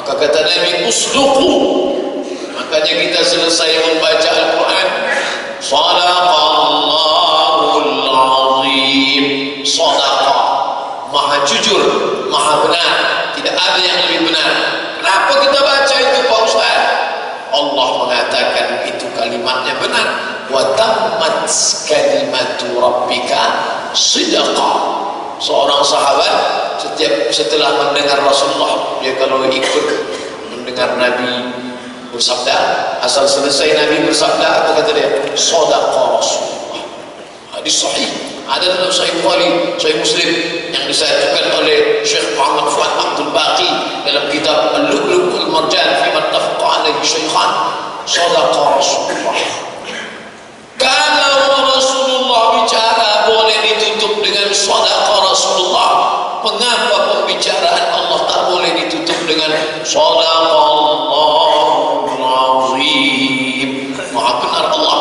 Maka kata Nabi, usduqu. Makanya kita selesai membaca Al-Quran, Sadaqallahul Azim. Sadaqah, maha jujur, maha benar, tidak ada yang lebih benar. Kenapa kita baca itu Pak Ustaz? Allah mengatakan itu kalimatnya benar. Wa tammat kalimatu rabbika sidqa. Seorang sahabat setelah mendengar Rasulullah, dia kalau ikut mendengar Nabi bersabda, asal selesai Nabi bersabda, apa kata dia? Shadaqa Rasulullah. Hadis sahih, ada dalam Sahih Bukhari, Sahih Muslim, yang disatukan oleh Syekh Muhammad Fuad Abdul Baqi dalam kitab Al-Lu'lu' wal Marjan fi man tafaqa alaihi Syaikhan. Shadaqa Rasulullah. Kalau Rasulullah bicara boleh ditutup dengan Shadaqa Rasulullah, mengapa pembicaraan Allah tak boleh ditutup dengan Shadaqallahul Azim? Maha benar Allah.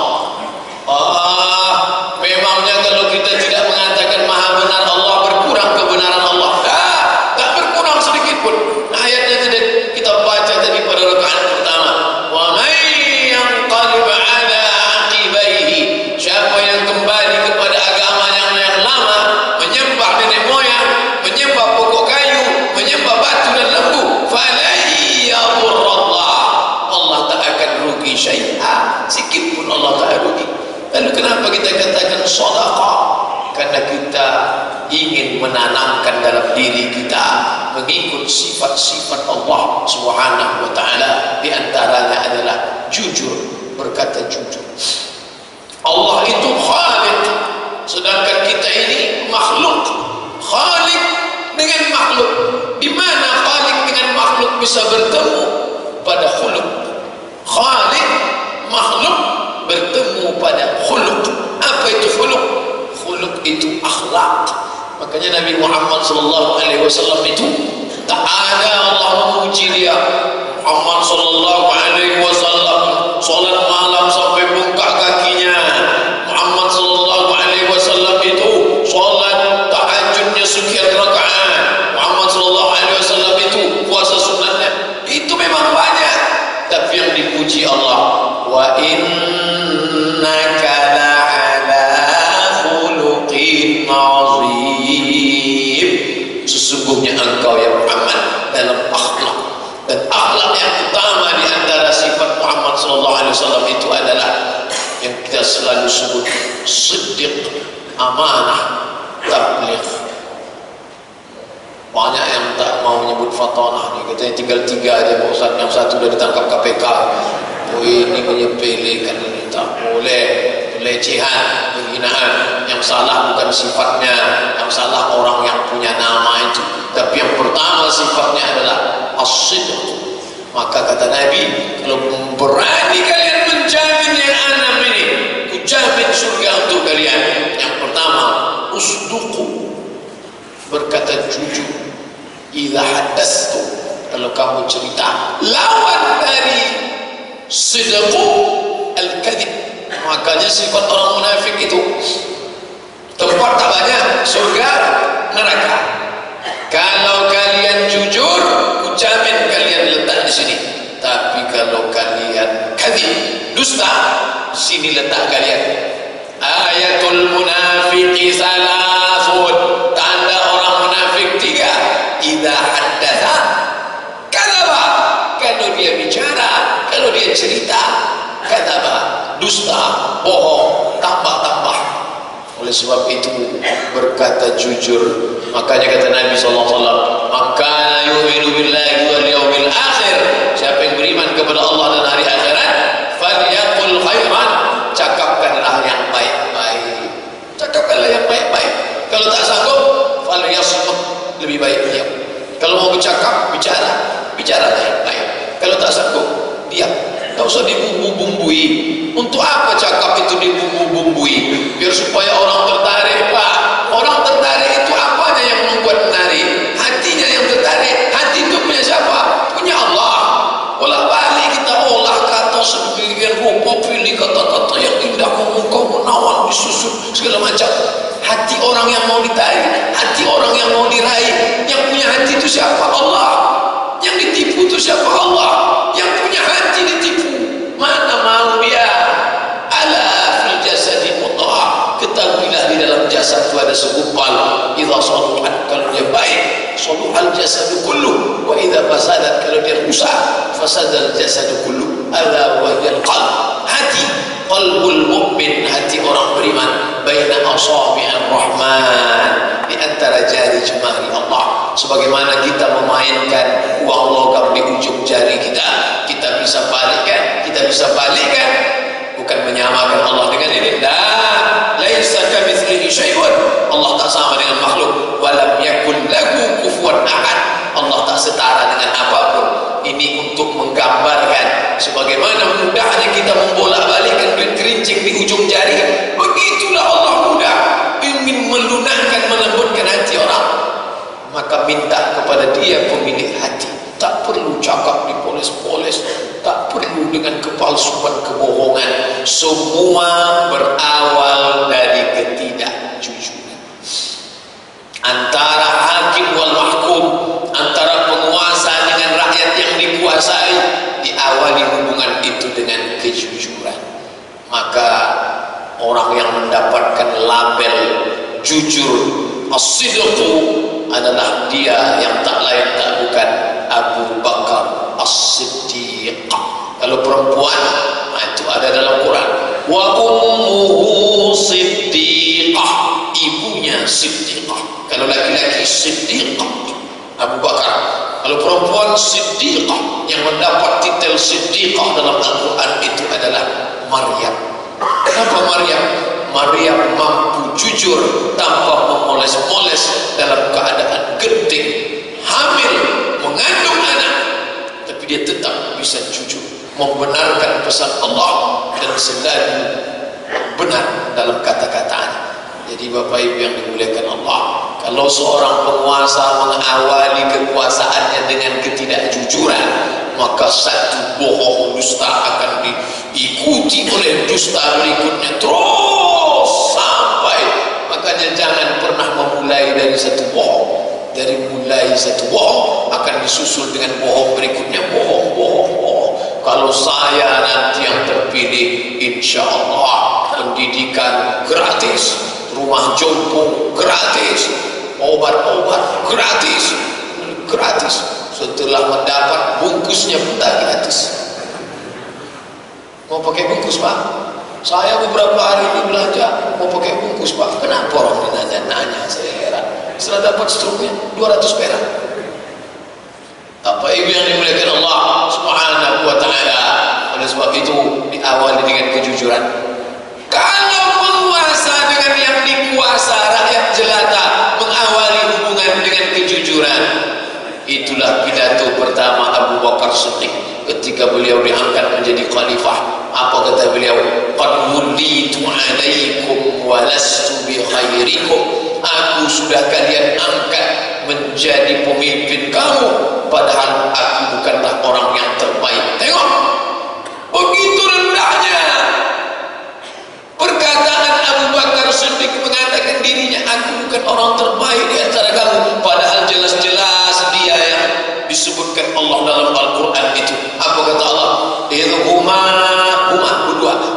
Memangnya kalau kita tidak mengatakan maha benar Allah, berkurang kebenaran Allah? Tak berkurang sedikit pun. Ayatnya tidak kita baca tadi pada rakaat pertama. Wa may yanqalib ala aqibaihi. Siapa yang kembali kepada agama yang lama, menyembah nenek moyang, menyembah pokok kayu, menyembah batu dan lembu, falan yadurrallah. Allah tak akan rugi syai'an, sikit pun Allah tak rugi. Lalu kenapa kita katakan sedekah? Karena kita ingin menanamkan dalam diri kita mengikut sifat-sifat Allah Subhanahu wa taala. Di antaranya adalah jujur, berkata jujur. Allah itu Khaliq, sedangkan kita ini makhluk. Khaliq dengan makhluk. Di mana Khaliq dengan makhluk bisa bertemu? Pada khuluq. Khaliq, makhluk bertemu pada khuluq. Apa itu khuluq? Khuluq itu akhlak. Makanya Nabi Muhammad SAW itu tak ada Allah memuji dia. Muhammad SAW salat malam sampai bengkak kakinya. Muhammad SAW itu salat tahajudnya sekian rakaat. Muhammad SAW itu puasa sunatnya itu memang banyak, tapi yang dipuji Allah, wa innaka la'ala khuluqin azim. Sesungguhnya engkau ya Muhammad dalam akhlak, dan akhlak yang utama di antara sifat Muhammad SAW itu adalah yang kita selalu sebut siddiq, amanah, tabligh. Banyak yang tak mau menyebut fatanah ni, katanya tinggal 3 aja Pak Ustaz, yang satu dah ditangkap KPK. Oh, ini menyepelekan, ini tak boleh. Pelecehan, penghinaan. Yang salah bukan sifatnya, yang salah orang yang punya nama itu. Tapi yang pertama sifatnya adalah as-sidq. Maka kata Nabi, kalau berani kalian menjamin yang 6 ini, ku jamin surga untuk kalian. Yang pertama, usduqu, berkata jujur. Idza haddastu, kalau kamu cerita. Lawan dari sidqu al-kadhib. Makanya sifat orang munafik itu tempat tak banyak, surga, neraka. Kalau kalian jujur, ku jamin kalian letak di sini. Tapi kalau kalian kadhib, dusta, sini letak kalian. Ayatul munafiqi salasun, tanda orang munafik 3. Idza haddatha kadzaba, kalau dia bicara, kalau dia cerita, kadzaba, dusta, bohong, tambah-tambah. Oleh sebab itu berkata jujur. Makanya kata Nabi SAW, maka yu'minu billahi wal yawmil akhir, siapa yang beriman kepada Allah dan hari akhirat, falyaqul khairan, cakapkanlah yang baik-baik. Cakapkanlah yang baik-baik. Kalau tak sanggup, falyasmut, lebih baik diam. Kalau mau bercakap, bicara yang baik. Kalau tak sanggup, diam. Tak usah dibumbu-bumbui. Untuk apa cakap itu dibumbu-bumbui? Biar supaya orang tertarik. Pak, orang tertarik itu apanya yang membuat menarik? Hatinya yang tertarik. Hati itu punya siapa? Punya Allah. Bolak-balik kita olah kata sedemikian rupa, pilih kata-kata yang indah, memukau, menawan, disusun, segala macam. Hati orang yang mau ditarik, hati orang yang mau diraih, yang punya hati itu siapa? Allah. Yang ditipu itu siapa? idza fasadat, kalau dia rusak, fasadal jasadu kullu, ala wa hiya qalb. Hati, qalbul mu'min, hati orang beriman, baina asabi'ir rahman, di antara jari jemari Allah. Sebagaimana kita memainkan uang logam di ujung jari kita, kita bisa balikkan, bukan menyamakan Allah dengan ini. La laisa kamitslihi syai'un. Allah tak sama dengan makhluk. Walam yakul lahu kufuwan ahad. Allah tak setara dengan apapun. Ini untuk menggambarkan sebagaimana mudahnya kita membolak-balikkan duit kerincing di ujung jari. Begitulah Allah mudah ingin melunakkan, melembutkan hati orang. Maka minta kepada dia pemilik hati. Tak perlu cakap dipoles-poles, tak perlu dengan kepalsuan, kebohongan. Semua berawal dari ketidakjujuran. Antara hakim wal mahkum, antara penguasa dengan rakyat yang dikuasai, diawali hubungan itu dengan kejujuran. Maka orang yang mendapatkan label jujur, as-sidqu, adalah dia yang tak lain tak bukan Abu Bakar As-Siddiq. Kalau perempuan, itu ada dalam Quran. Wa ummuhu Siddiqah, ibunya Siddiqah. Kalau laki-laki Siddiqah Abu Bakar, kalau perempuan Siddiqah. Yang mendapat titel Siddiqah dalam Al-Quran itu adalah Maryam. Kenapa Maryam? Maryam mampu jujur tanpa memoles-moles dalam keadaan genting, hamil, mengandung anak, tapi dia tetap bisa jujur membenarkan pesan Allah dan selalu benar dalam kata-katanya. Jadi Bapak Ibu yang dimuliakan Allah, kalau seorang penguasa mengawali kekuasaannya dengan ketidakjujuran, maka satu bohong dusta akan diikuti oleh dusta berikutnya terus sampai. Makanya jangan pernah memulai dari satu bohong. Dari mulai satu bohong akan disusul dengan bohong berikutnya, bohong. Kalau saya nanti yang terpilih, insya Allah pendidikan gratis, rumah jompo gratis, obat-obat gratis. Setelah mendapat bungkusnya pun tak gratis. Mau pakai bungkus Pak? Saya beberapa hari ini belanja mau pakai bungkus Pak. Kenapa orang nanya? Saya heran. Setelah dapat struknya 200 perak. Apa ibu yang dimuliakan Allah Subhanahu wa ta'ala. Oleh sebab itu diawali dengan kejujuran. Kalau penguasa dengan yang dikuasa, rakyat jelata mengawali hubungan dengan kejujuran. Itulah pidato pertama Abu Bakar Siddiq ketika beliau diangkat menjadi khalifah. Apa kata beliau? Qad wullitu alaikum wa lastu bi khairikum. Aku sudah kalian angkat menjadi pemimpin kamu, padahal aku bukanlah orang yang terbaik. Tengok, begitu rendahnya perkataan Abu Bakar Siddiq mengatakan dirinya, aku bukan orang terbaik di antara kamu, padahal jelas-jelas dia yang disebutkan Allah dalam Al-Quran itu. Apa kata Allah?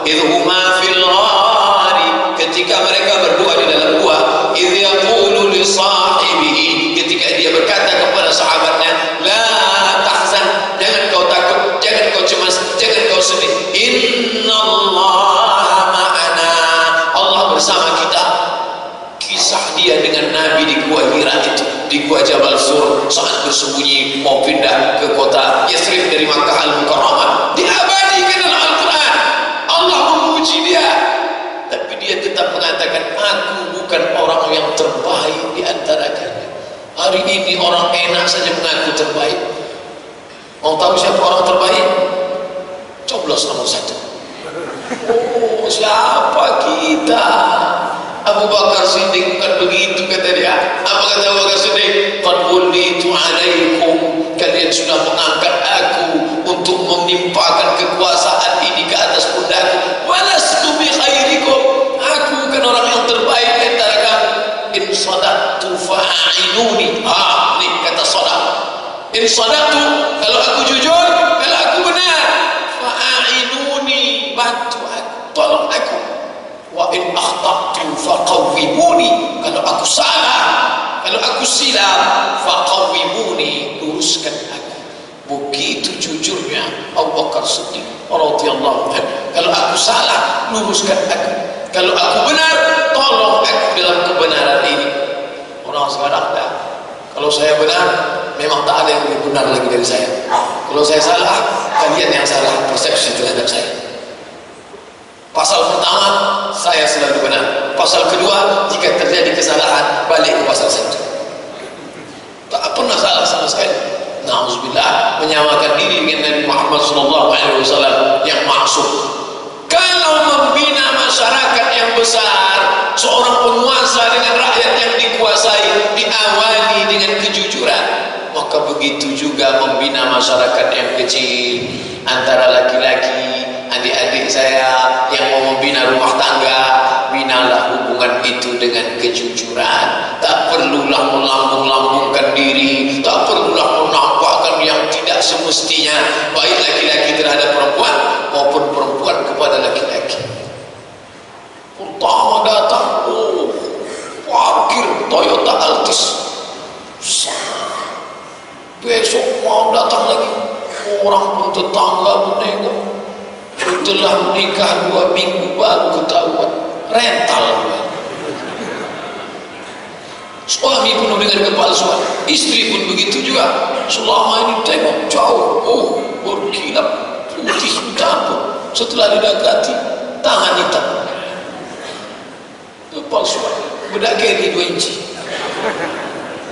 Idhuma fil ghari, ketika mereka berdua di dalam gua. Idh yaqulu li sahibihi, ketika dia berkata kepada sahabatnya, la tahzan, jangan kau takut, jangan kau cemas, jangan kau sedih. Innallaha ma'ana, Allah bersama kita. Kisah dia dengan Nabi di gua Hira itu, di gua Jabal Sur, saat bersembunyi mau pindah ke kota Yathrib dari Makkah Al-Mukarramah, diabadikan dalam Al-Quran. Allah memuji dia, tapi dia tetap mengatakan, aku bukan orang yang terbaik di antara kalian. Hari ini orang enak saja mengaku terbaik. Mau tahu siapa orang terbaik? Coblos nomor 1. Oh, siapa kita? Abu Bakar Siddiq bukan begitu, kata dia. Apa kata Abu Bakar Siddiq? Qad wullitu alaikum, kalian sudah mengangkat aku untuk menimpakan kekuasaan ini ke atas pundakku. Walastu bi khairikum, aku bukan orang yang terbaik di antara kamu. In sadaqtu fa'inuni. Ini kata sadaq. In sadaqtu, kalau aku jujur, kalau aku benar, fa'inuni, bantu aku, tolong aku. Wa in akhtatu faqawwimuni, kalau aku salah, kalau aku silap, faqawwimuni, luruskan aku. Begitu jujurnya Abu Bakar Siddiq radhiyallahu anhu. Kalau aku salah, luruskan aku. Kalau aku benar, tolong aku dalam kebenaran ini. Orang sekarang dah. Kalau saya benar, memang tak ada yang lebih benar lagi dari saya. Kalau saya salah, kalian yang salah persepsi terhadap saya. Pasal pertama, saya selalu benar. Pasal kedua, jika terjadi kesalahan, balik ke pasal 1. Tak pernah salah sama sekali. Na'udzubillah, menyamakan diri dengan Nabi Muhammad SAW yang maksum. Kalau membina masyarakat yang besar, seorang penguasa dengan rakyat yang dikuasai diawali dengan kejujuran, maka begitu juga membina masyarakat yang kecil, antara laki-laki, adik-adik saya yang mau membina rumah tangga, binalah hubungan itu dengan kejujuran. Tak perlulah melambung-lambungkan diri, tak perlulah menampakkan yang tidak semestinya, baik laki-laki terhadap perempuan maupun perempuan kepada laki-laki. Pertama datang, parkir Toyota Altis, besok mau datang lagi, orang pun tetangga menengok. Setelah menikah 2 minggu baru ketahuan rental. Suami penuh dengan kepalsuan, istri pun begitu juga. Selama ini tengok jauh, berkilat putih campur. Setelah didekati, tangan hitam. Kepalsuan, bedak keri 2 inci.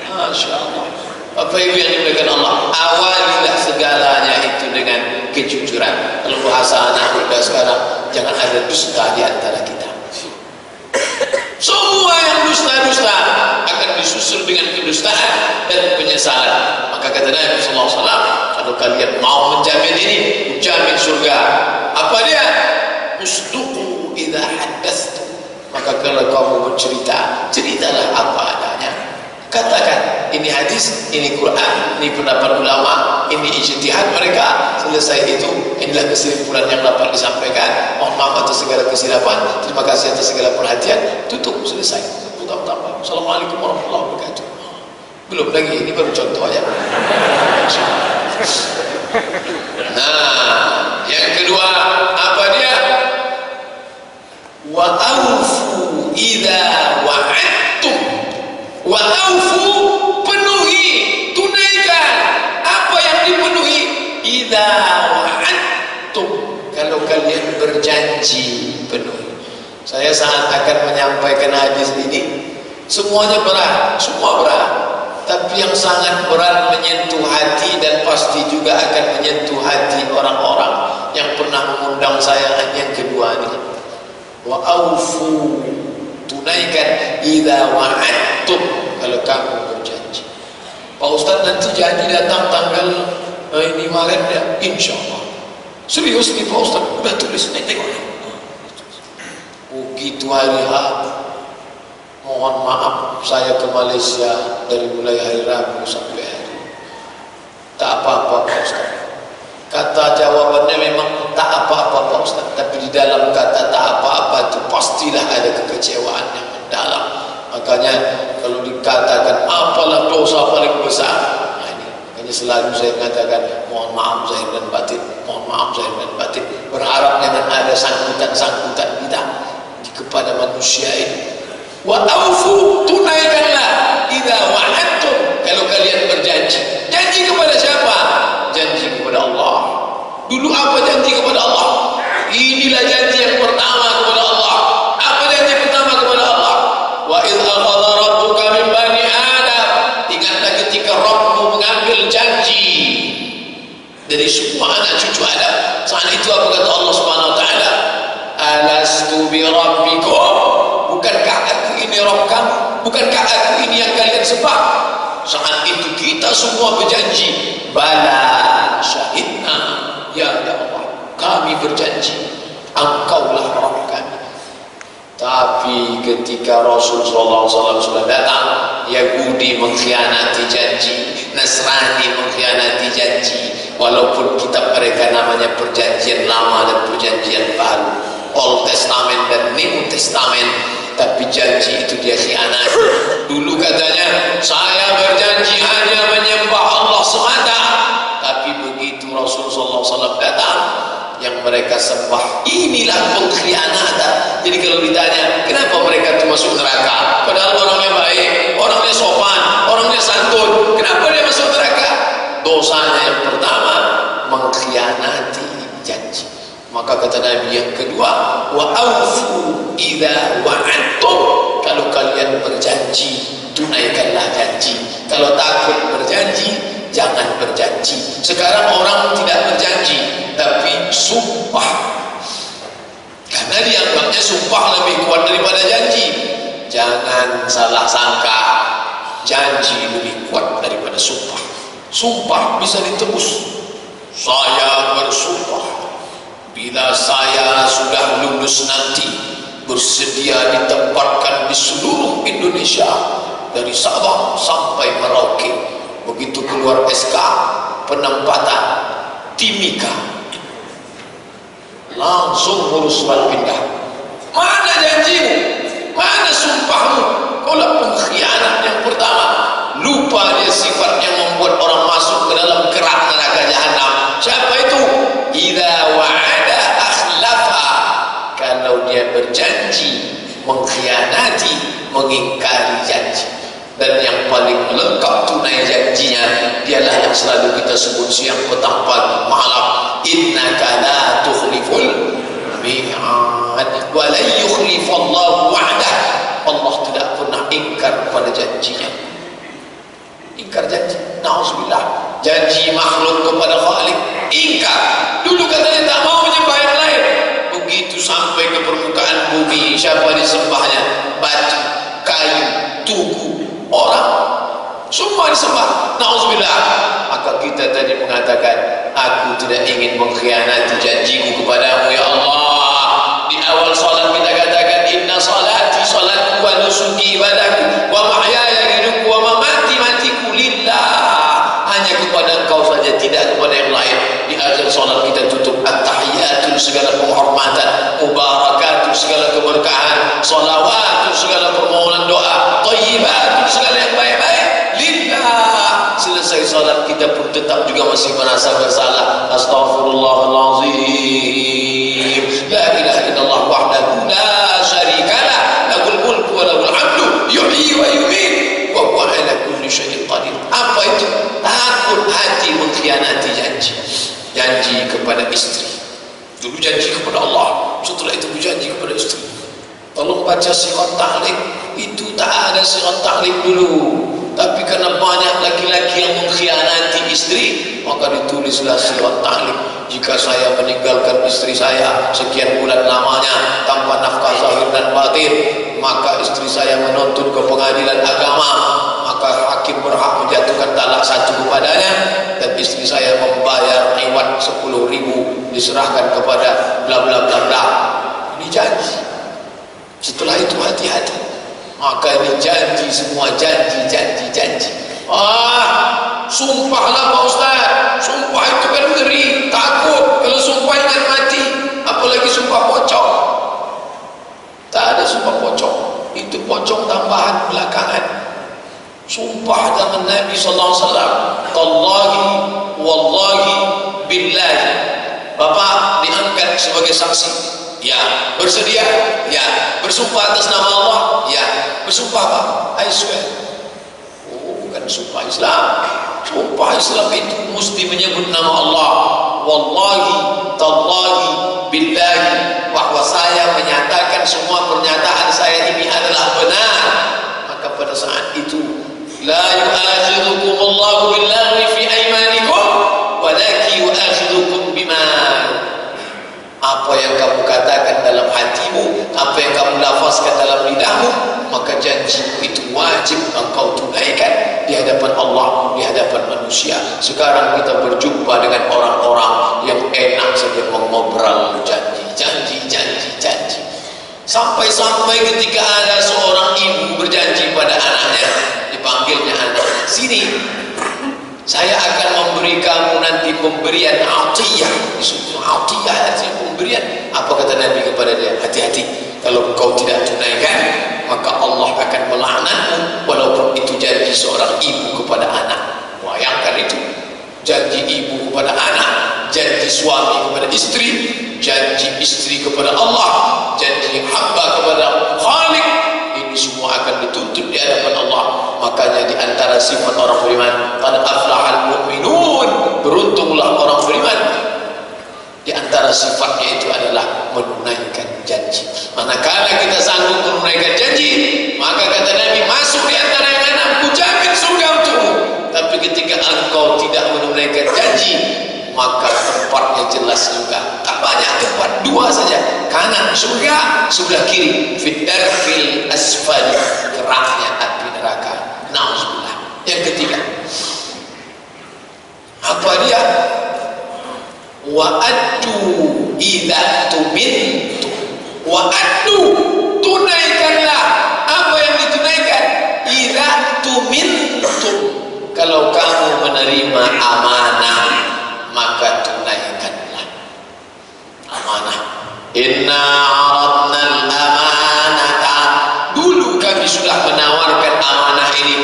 Masya Allah. Apa itu yang dimuliakan Allah? Awalilah segalanya itu dengan kejujuran. Kalau bahasa anak muda sekarang, jangan ada dusta di antara kita. Semua yang dusta-dusta akan disusul dengan kedustaan dan penyesalan. Maka kata Nabi SAW, kalau kalian mau menjamin ini, menjamin surga, apa dia? Usduqu idza haddatstum. Maka kalau kamu bercerita, ceritalah apa adanya. Katakan, ini hadis, ini Quran, ini pendapat ulama, ini ijtihad mereka. Selesai itu, inilah kesimpulan yang dapat disampaikan. Mohon maaf atas segala kesilapan, terima kasih atas segala perhatian. Tutup, selesai. Utama-utama. Assalamualaikum warahmatullahi wabarakatuh. Belum lagi, ini baru contoh ya. Nah, yang kedua, apa dia? Wa aufu idza wa'adtum. Wa aufu, penuhi, tunaikan apa yang dipenuhi. Idza wa'adtum, kalau kalian berjanji, penuhi. Saya saat akan menyampaikan hadis ini, semuanya berat, semua berat, tapi yang sangat berat menyentuh hati dan pasti juga akan menyentuh hati orang-orang yang pernah mengundang saya. Yang kedua ini, wa aufu, tunaikan, idza wa'adtum, kalau kamu berjanji. Pak Ustaz, nanti janji datang tanggal ini Maret ya, insya Allah. Serius nih Pak Ustaz, udah tulis nih, tengok nih. Begitu hari H, mohon maaf, saya ke Malaysia dari mulai hari Rabu sampai hari. Tak apa-apa Pak Ustaz. Kata jawabannya memang tak apa-apa Pak Ustaz, tapi di dalam kata tak apa-apa itu pastilah ada kekecewaan yang mendalam. Makanya kalau dikatakan apalah dosa paling besar, nah ini makanya selalu saya mengatakan mohon maaf zahir dan batin, mohon maaf zahir dan batin, berharap jangan ada sangkutan-sangkutan kita kepada manusia ini. Wa aufu, tunaikanlah, idza wa'adtum, kalau kalian berjanji. Janji kepada siapa? Janji kepada Allah. Dulu apa janji kepada Allah? Inilah janji yang pertama kepada Allah. Apa janji pertama kepada Allah? Wa idz akhadha rabbuka min bani Adam, ingatlah ketika Rabbmu mengambil janji dari semua anak cucu Adam. Saat itu apa kata Allah Subhanahu wa taala? Alastu bi rabbikum, bukankah aku ini Rabb kamu? Bukankah aku ini yang kalian sembah? Saat itu kita semua berjanji, bala syahidna, ya Allah, kami berjanji, engkaulah Rabb kami. Tapi ketika Rasul SAW sudah datang, Yahudi mengkhianati janji, Nasrani mengkhianati janji, walaupun kitab mereka namanya perjanjian lama dan perjanjian baru, Old Testament dan New Testament, tapi janji itu dia khianati. Dulu katanya, saya berjanji hanya menyembah Allah semata, tapi mereka sembah. Inilah pengkhianatan. Jadi kalau ditanya kenapa mereka itu masuk neraka, padahal orangnya baik, orangnya sopan, orangnya santun, kenapa dia masuk neraka? Dosanya yang pertama mengkhianati janji. Maka kata Nabi yang kedua, wa aufu idza wa'adtum, kalau kalian berjanji tunaikanlah janji. Kalau takut berjanji jangan berjanji. Sekarang orang tidak berjanji tapi sumpah, karena dianggapnya sumpah lebih kuat daripada janji. Jangan salah sangka, janji lebih kuat daripada sumpah. Sumpah bisa ditebus. Saya bersumpah bila saya sudah lulus nanti bersedia ditempatkan di seluruh Indonesia dari Sabang sampai Merauke. Begitu keluar SK penempatan Timika, langsung urus surat pindah. Mana janjimu? Mana sumpahmu? Kaulah pengkhianat yang pertama. Lupa dia sifat yang membuat orang masuk ke dalam kerak neraka jahanam. Siapa itu? Idza wa'ada akhlafa, kalau dia berjanji mengkhianati, mengingkari janji. Dan yang paling lengkap tunai janjinya dialah yang selalu kita sebut siang, petang, pagi, malam. Innaka la tukhliful mi'ad wa la yukhlifallahu wa'dah. Allah tidak pernah ingkar pada janjinya. Ingkar janji, na'udzubillah. Janji makhluk kepada Khalik ingkar. Dulu katanya tak mau menyembah yang lain, begitu sampai ke permukaan bumi, siapa disembahnya? Batu, kayu, tugu, orang, semua disembah. Na'udzubillah. Maka kita tadi mengatakan, aku tidak ingin mengkhianati janjimu kepadamu ya Allah. Di awal salat kita katakan, inna salati, salatku, wa nusuki, ibadahku, wa mahyaya, hidupku, wa mamati, matiku lillah, hanya kepada Engkau saja, tidak kepada yang lain. Di akhir salat kita tutup at-tahiyyatu, segala penghormatan, mubarakatu, segala keberkahan, salawatu, segala permohonan doa, thayyibatu, segala yang baik-baik, lillah. Selesai salat kita pun tetap juga masih merasa bersalah. Astaghfirullahalazim, la ilaha illallah wahdahu la syarikalah, lahul mulku wa lahul hamdu, yuhyi wa yumiit, wa huwa ala kulli syai'in qadir. Apa itu? Takut hati mengkhianati janji. Janji kepada istri, dulu janji kepada Allah, setelah itu berjanji kepada istri. Tolong baca sirat ta'liq, itu tak ada sirat ta'liq dulu. Tapi karena banyak laki-laki yang mengkhianati istri, maka ditulislah sirat ta'liq. Jika saya meninggalkan istri saya sekian bulan lamanya tanpa nafkah zahir dan batin, maka istri saya menuntut ke pengadilan agama, maka hakim berhak menjatuhkan talak satu kepadanya, dan istri saya membayar iwat 10.000 diserahkan kepada bla bla bla bla. Ini janji. Setelah itu hati-hati. Maka ini janji, semua janji. Sumpahlah Pak Ustaz. Sumpah itu kan ngeri, takut. Kalau sumpah ingat mati, apalagi sumpah pocong. Tak ada sumpah pocong, itu pocong tambahan belakangan. Sumpah dengan Nabi SAW, tallahi, wallahi, billahi. Bapak diangkat sebagai saksi, ya. Bersedia, ya. Bersumpah atas nama Allah, ya. Bersumpah Pak, I swear. Oh, bukan sumpah Islam. Sumpah Islam itu mesti menyebut nama Allah. Wallahi, tallahi, billahi, bahwa saya menyatakan semua pernyataan saya ini adalah benar. Maka pada saat itu, la yu'akhidhukum Allahu billaghwi fi aymanikum, walakin yu'akhidhukum bima, apa yang kamu katakan dalam hatimu, apa yang kamu lafazkan dalam lidahmu, maka janji itu wajib engkau tunaikan di hadapan Allah, di hadapan manusia. Sekarang kita berjumpa dengan orang-orang yang enak saja mengobrol janji. Sampai-sampai ketika ada seorang ibu berjanji pada anaknya, dipanggilnya anaknya, sini, saya akan memberi kamu nanti pemberian atiyah. Atiyah artinya pemberian. Apa kata Nabi kepada dia? Hati-hati, kalau engkau tidak tunaikan, maka Allah akan melaknatmu, walaupun itu janji seorang ibu kepada anak. Bayangkan itu, janji ibu kepada anak, janji suami kepada istri, janji istri kepada Allah, janji hamba kepada Khalik, ini semua akan dituntut di hadapan Allah. Makanya di antara sifat orang beriman, qad aflahal mu'minun, beruntunglah orang beriman. Di antara sifatnya itu adalah menunaikan janji. Manakala kita sanggup menunaikan janji, maka kata Nabi, masuk di antara yang enam, kujamin surga untukmu. Tapi ketika engkau tidak menunaikan janji, maka tempatnya jelas juga. Tak banyak tempat, dua saja, kanan surga, sebelah kiri fid darkil asfali, keraknya api neraka. Nauzubillah. Yang ketiga, apa dia? Wa addu idza tumintu, wa addu, tunaikanlah apa yang ditunaikan. Idza tumintu, kalau kamu menerima amanah, maka tunaikanlah amanah. Inna aradna al-amanata, dulu kami sudah menawarkan amanah ini,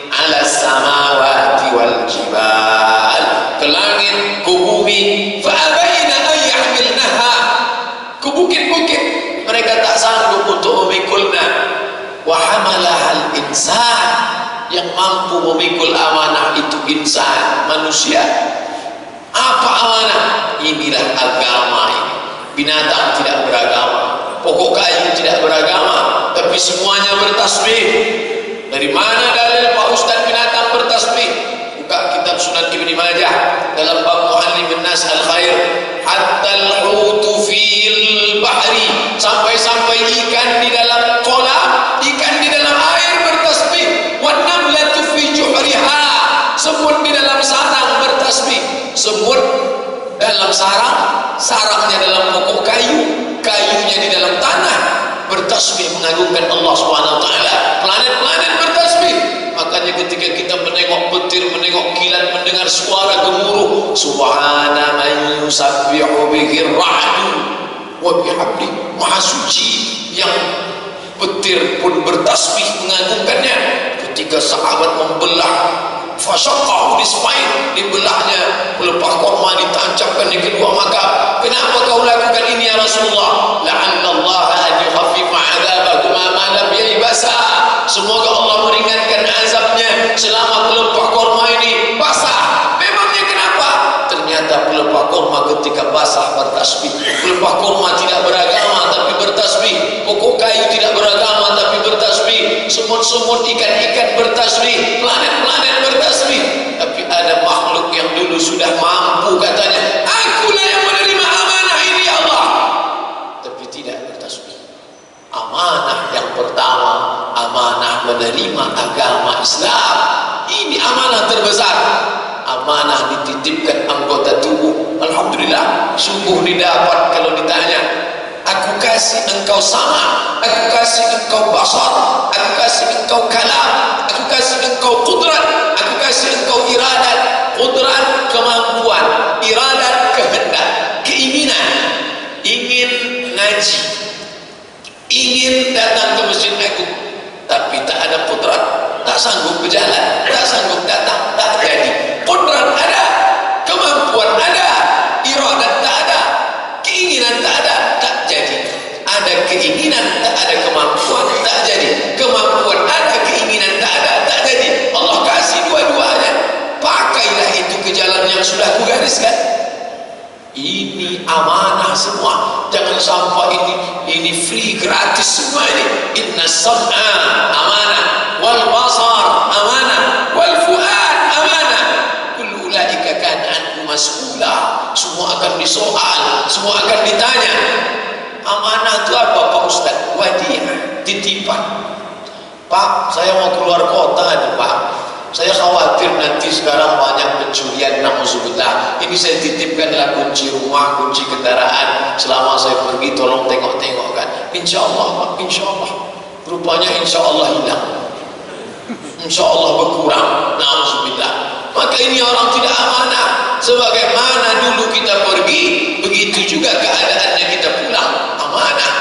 ala samawati wal jibal, ke langit, ke bumi, fa abaina an yahmilnaha, ke bukit-bukit, mereka tak sanggup untuk memikulnya. Wa hamalahal insan, yang mampu memikul amanah itu insan, manusia. Apa amanah? Inilah agama ini. Binatang tidak beragama, pokok kayu tidak beragama, tapi semuanya bertasbih. Dari mana dalil Pak Ustaz binatang bertasbih? Buka kitab Sunan Ibn Majah dalam bab Muallimin Nas al-Khair, hatta al-hutu fil bahri, sampai-sampai ikan di dalam kolam, ikan di dalam air bertasbih. Wan namlatu fi juhriha, semut di dalam sarang bertasbih. Semut dalam sarang, sarangnya dalam pokok kayu, kayunya di dalam tanah, bertasbih mengagungkan Allah Subhanahu wa taala. Planet-planet bertasbih. Makanya ketika kita menengok petir, menengok kilat, mendengar suara gemuruh, subhana man yusabbihu bihi ar-ra'du wa bihamdi, maha suci yang petir pun bertasbih mengagungkannya. Ketika sahabat membelah fasyaqahu disfain, dibelahnya pelepah korma, ditancapkan di kedua mata. Kenapa kau lakukan ini ya Rasulullah? La'annallaha an yukhaffifa 'adzabakuma ma lam yaybasa, semoga Allah meringankan azabnya selama pelepah korma ini basah. Memangnya kenapa? Ternyata pelepah korma ketika basah bertasbih. Pelepah korma tidak beragama tapi bertasbih, pokok kayu tidak beragama tapi bertasbih, semut-semut, ikan-ikan bertasbih, planet-planet bertasbih. Tapi ada makhluk yang dulu sudah mampu katanya, akulah yang menerima amanah ini ya Allah, tapi tidak bertasbih. Amanah yang pertama, amanah menerima agama Islam. Ini amanah terbesar. Amanah dititipkan anggota tubuh. Alhamdulillah, sungguh didapat kalau ditanya, aku kasih engkau sama, aku kasih engkau basar, aku kasih engkau kalam, aku kasih engkau qudrat, aku kasih engkau iradat. Qudrat kemampuan, iradat kehendak, keinginan, ingin ngaji, ingin datang ke masjid agung, tapi tak ada qudrat, tak sanggup berjalan, tak sanggup datang, tak jadi. Qudrat ada, kemampuan ada, iradat tak ada, keinginan tak ada, tak jadi. Ada keinginan, tak ada kemampuan, tak jadi. Kemampuan ada, keinginan tak ada, tak jadi. Allah kasih dua-duanya. Pakailah itu ke jalan yang sudah kugariskan. Ini amanah semua. Jangan sampai ini free, gratis semua ini. Inna sam'a amanah, wal basar amanah, wal fuad amanah. Kullu ulaika kana anhu mas'ula. Semua akan disoal, semua akan ditanya. Amanah itu apa Pak Ustaz? Wadiah, titipan. Pak, saya mau keluar kota nih Pak, saya khawatir nanti sekarang banyak pencurian, na'udzubillah. Ini saya titipkanlah kunci rumah, kunci kendaraan. Selama saya pergi tolong tengok-tengokkan. Insya Allah Pak, insya Allah. Rupanya insya Allah hilang, insya Allah berkurang, na'udzubillah. Maka ini orang tidak amanah. Sebagaimana dulu kita pergi, begitu juga keadaannya kita pulang, amanah.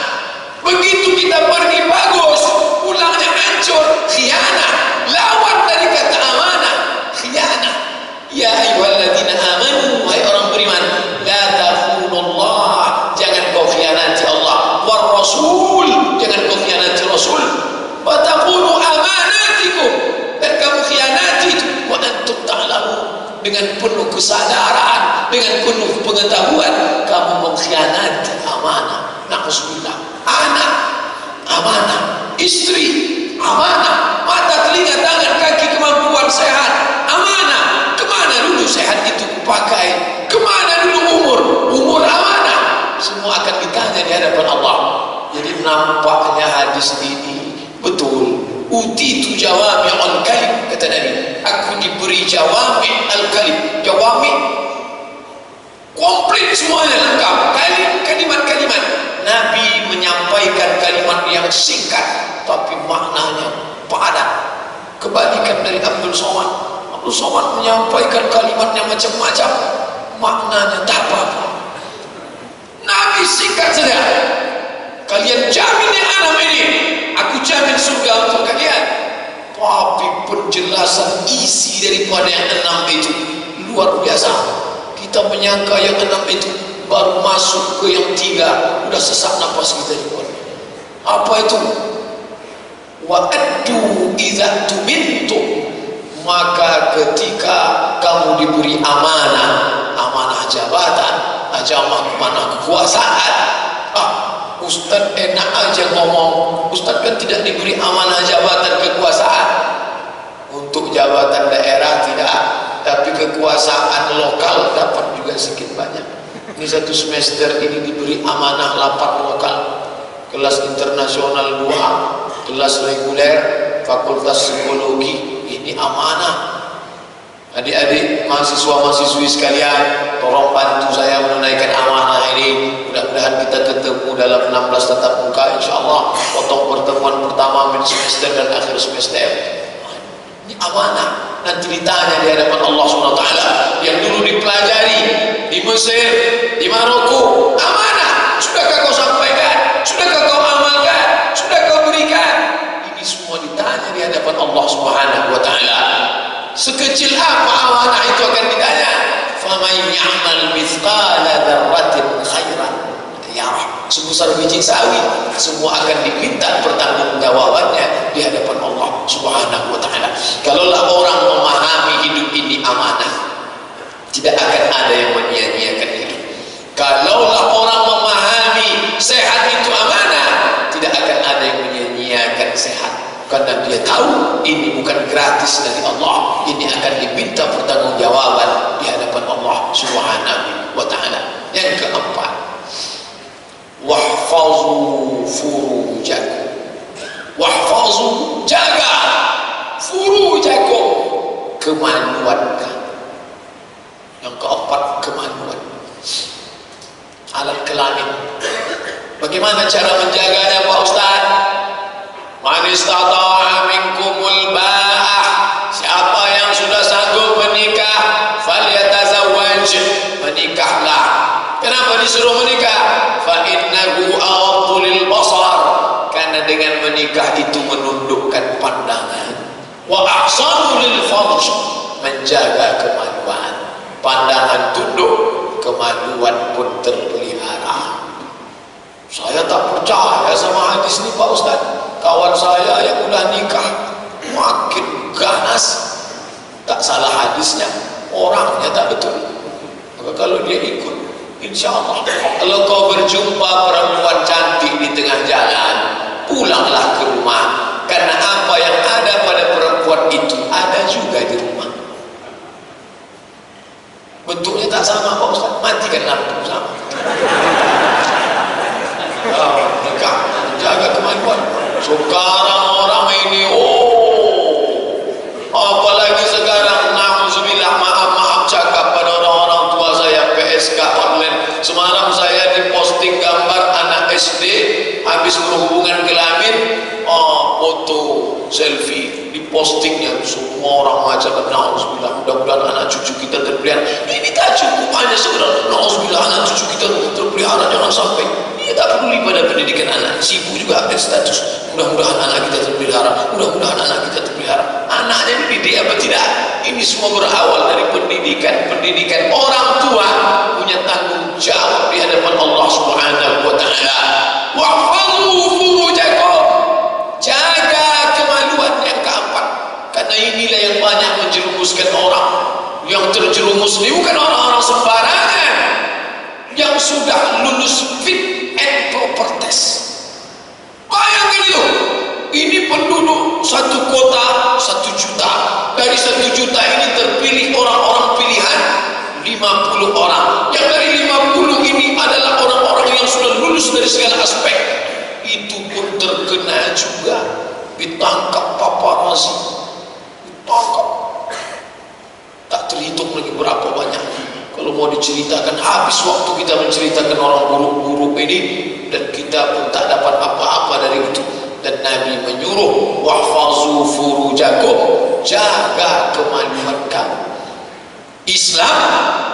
Begitu kita pergi bagus, pulangnya hancur, khianah. Lawan dari kata amanah, khianah. Ya ayyuhalladzina amanu, wahai orang beriman, la takhunullah, jangan dengan penuh kesadaran, dengan penuh pengetahuan, kamu mengkhianati amanah. Na'udzubillah. Anak amanah, istri amanah, mata, telinga, tangan, kaki, kemampuan sehat amanah. Kemana dulu sehat itu pakai? Kemana dulu umur amanah? Semua akan ditanya di hadapan Allah. Jadi nampaknya hadis ini betul. Utitu jawami'ul kalim, kata Nabi, aku diberi jawami' al-kalim. Jawami' komplit semuanya, lengkap, kalimat-kalimat. Nabi menyampaikan kalimat yang singkat tapi maknanya padat. Kebalikan dari Abdul Somad. Abdul Somad menyampaikan kalimatnya macam-macam, maknanya tak apa-apa. Nabi singkat saja. Kalian jamin yang anak ini, aku jamin surga untuk kalian. Tapi penjelasan isi daripada yang 6 itu luar biasa. Kita menyangka yang 6 itu baru masuk ke yang 3 udah sesak nafas kita di luar. Apa itu? Wa addu idza tumintum, maka ketika kamu diberi amanah jabatan, amanah kekuasaan, Ustaz enak aja ngomong, Ustaz kan tidak diberi amanah jabatan kekuasaan. Untuk jabatan daerah tidak, tapi kekuasaan lokal dapat juga sedikit banyak. Ini 1 semester ini diberi amanah 8 lokal, kelas internasional 2, kelas reguler, fakultas psikologi. Ini amanah. Adik-adik, mahasiswa-mahasiswi sekalian, tolong bantu saya menunaikan amanah ini. Mudah-mudahan kita ketemu dalam 16 tatap muka, insyaallah. Potong pertemuan pertama mid semester dan akhir semester. Ini amanah. Nanti ditanya di hadapan Allah SWT yang dulu dipelajari di Mesir, di Maroko. Amanah. Sudahkah kau sampaikan? Sudahkah kau amalkan? Sudah kau berikan? Ini semua ditanya di hadapan Allah SWT. Sekecil apa amanah itu akan ditanya. Faman ya'mal mithqala dzarratin khairan yarah. Sebesar biji sawi, semua akan diminta pertanggungjawabannya di hadapan Allah Subhanahu wa taala. Kalaulah orang memahami hidup ini amanah, tidak akan ada yang menyia-nyiakan hidup. Kalaulah orang memahami sehat itu amanah, tidak akan ada yang menyia-nyiakan sehat. Karena dia tahu ini bukan gratis dari Allah, ini akan diminta pertanggungjawaban di hadapan Allah Subhanahu wa taala. Yang keempat, wahfazu furujakum. Wahfazu, jaga furujakum, kemaluan kamu. Yang keempat, kemaluan alat kelamin. Bagaimana cara menjaganya Pak Ustaz? Man istata'a minkumul ba'ah, siapa yang sudah sanggup menikah, falyatazawwaj, menikahlah. Kenapa disuruh menikah? Fa innahu aghaddu lil basar, karena dengan menikah itu menundukkan pandangan. Wa ahsanu lil farj, menjaga kemaluan. Pandangan tunduk, kemaluan pun terpelihara. Saya tak percaya sama hadis ini Pak Ustaz. Kawan saya yang udah nikah makin ganas. Tak salah hadisnya, orangnya tak betul. Maka kalau dia ikut, insya Allah. Kalau kau berjumpa perempuan cantik di tengah jalan, pulanglah ke rumah. Karena apa yang ada pada perempuan itu ada juga di rumah. Bentuknya tak sama Pak Ustaz. Matikan lampu sama. Nikah, jaga kemaluan. Sekarang orang ini, apalagi sekarang, na'udzubillah, maaf cakap pada orang-orang tua saya, PSK online. Semalam saya diposting gambar anak SD habis berhubungan kelamin, foto selfie dipostingnya, semua orang macam na'udzubillah, mudah-mudahan anak cucu kita terpelihara. Ini tak cukup hanya sekedar na'udzubillah anak cucu kita terpelihara, jangan sampai. Dia tak peduli pada pendidikan anak, sibuk juga update status. Mudah-mudahan anak kita terpelihara, mudah-mudahan anak kita terpelihara. Anaknya dididik apa tidak? Ini semua berawal dari pendidikan. Orang tua punya tanggung jawab di hadapan Allah Subhanahu wa taala. Wahfazu furujakum, jaga kemaluan. Yang keempat, karena inilah yang banyak menjerumuskan orang. Yang terjerumus ini bukan orang-orang sembarangan yang sudah lulus fit and proper test. Bayangkan itu, ini penduduk satu kota 1 juta. Dari 1 juta ini terpilih orang-orang pilihan 50 orang. Yang dari 50 ini adalah orang-orang yang sudah lulus dari segala aspek. Itu pun terkena juga, ditangkap paparazzi, ditangkap. Tak terhitung lagi berapa banyak. Kalau mau diceritakan, habis waktu kita menceritakan orang buruk-buruk ini, dan kita pun tak dapat apa-apa dari itu. Dan Nabi menyuruh, wahfazu furujakum, jaga kemaluan kamu. Islam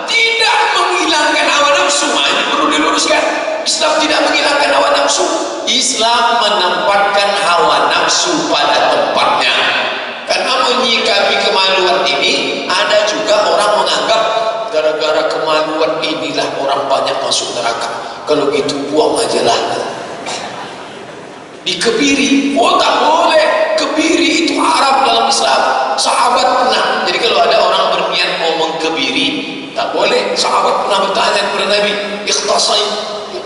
tidak menghilangkan hawa nafsu. Ini perlu diluruskan. Islam tidak menghilangkan hawa nafsu. Islam menempatkan hawa nafsu pada tempatnya. Karena menyikapi kemaluan ini, ada juga orang menganggap gara-gara kemaluan inilah orang banyak masuk neraka. Kalau gitu buang aja lah. Dikebiri, oh tak boleh. Kebiri itu haram dalam Islam. Sahabat pernah, jadi kalau ada orang berniat mau mengkebiri, tak boleh. Sahabat pernah bertanya kepada Nabi, ikhtasi,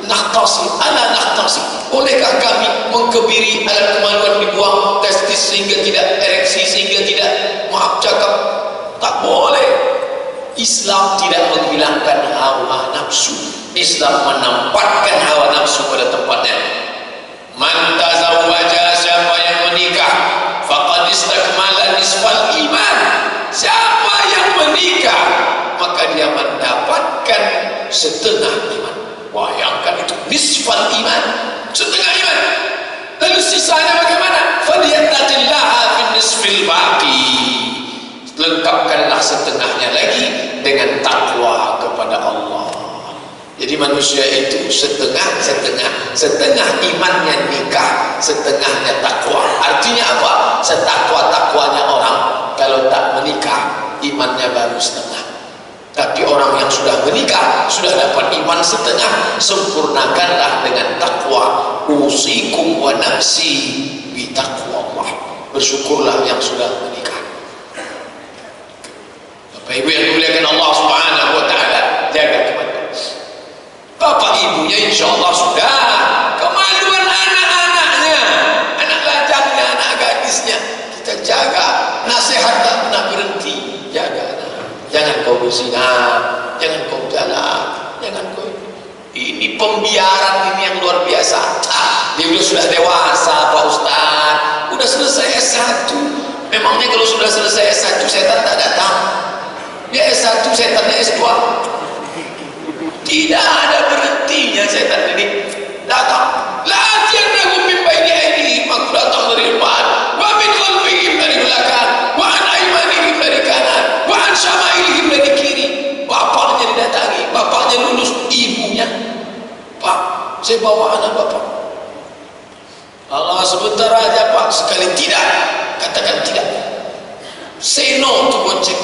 nahtasi, ala nahtasi, bolehkah kami mengkebiri alat kemaluan, dibuang testis sehingga tidak ereksi, sehingga tidak, maaf cakap, tak boleh. Islam tidak menghilangkan hawa nafsu. Islam menempatkan hawa nafsu pada tempatnya. Man tazawwaja, siapa yang menikah, faqad istakmala nisfal iman. Siapa yang menikah, maka dia mendapatkan setengah iman. Bayangkan itu, nisfal iman, setengah iman. Lalu sisanya bagaimana? Falyattaqillaha fin nisfil baqi. Lengkapkanlah setengahnya lagi dengan takwa kepada Allah. Jadi manusia itu setengah imannya nikah, setengahnya takwa. Artinya apa? Setakwa-takwanya orang kalau tak menikah, imannya baru setengah. Tapi orang yang sudah menikah, sudah dapat iman setengah, sempurnakanlah dengan takwa. Usikum wa nafsi bi taqwallah. Bersyukurlah yang sudah menikah. Bapak Ibu yang dimuliakan Allah Subhanahu wa taala, jaga kemaluan. Bapak ibunya insya Allah sudah. Kemaluan anak-anaknya, anak lajangnya, anak gadisnya, kita jaga. Nasihat tak pernah berhenti. Jaga anak. Jangan kau berzina, jangan kau jalan, jangan kau. Ini pembiaran ini yang luar biasa. Dia sudah dewasa Pak Ustaz, udah selesai S1. Memangnya kalau sudah selesai S1 setan tak datang? Dia S1, setannya S2. Tidak ada berhentinya setan ini datang. Latihan dahum min baini aydihim, aku datang dari depan, wa min khalfihim dari belakang, wa an aymanihim dari kanan, wa an syama'ilihim dari kiri. Bapaknya didatangi, bapaknya lulus, ibunya, Pak, saya bawa anak bapak. Allah, sebentar aja Pak. Sekali tidak, katakan tidak. Say no to bonceng.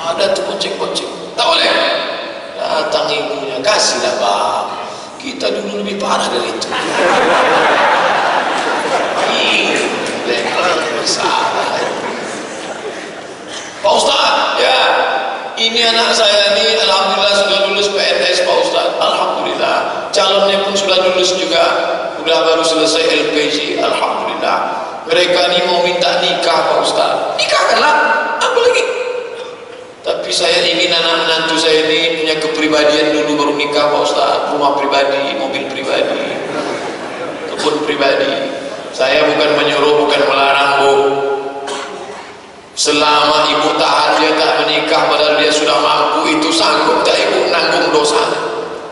Ada tuh bonceng-bonceng, tak boleh. Datang ibunya, kasihlah Pak, kita dulu lebih parah dari itu. Pak Ustaz, ya, ini anak saya ini alhamdulillah sudah lulus PNS Pak Ustaz. Alhamdulillah. Calonnya pun sudah lulus juga, sudah baru selesai LPG. Alhamdulillah. Mereka ini mau minta nikah Pak Ustaz. Nikahkanlah, apa lagi? Tapi saya ingin anak menantu saya ini punya kepribadian dulu baru nikah Pak Ustaz. Rumah pribadi, mobil pribadi, kebun pribadi. Saya bukan menyuruh, bukan melarang Bu. Selama ibu tahan dia tak menikah padahal dia sudah mampu, itu sanggup tak ibu nanggung dosa?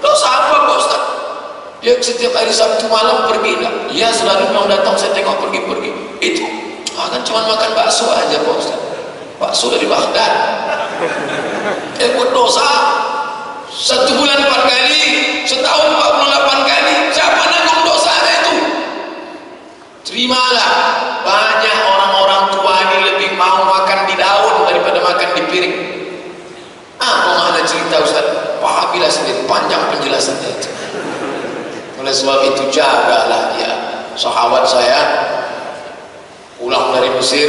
Dosa apa Pak Ustaz? Dia setiap hari Sabtu malam pergi tak? Ya selalu mau datang, saya tengok pergi-pergi. Itu kan cuma makan bakso aja Pak Ustaz. Bakso dari Baghdad. Buat dosa. 1 bulan 4 kali, setahun 48 kali. Siapa nanggung dosanya itu? Terimalah. Banyak orang-orang tua ini lebih mau makan di daun daripada makan di piring. Apa makna cerita Ustaz? Pahamilah sendiri, panjang penjelasannya itu. Oleh sebab itu jagalah dia. Sahabat saya pulang dari Mesir,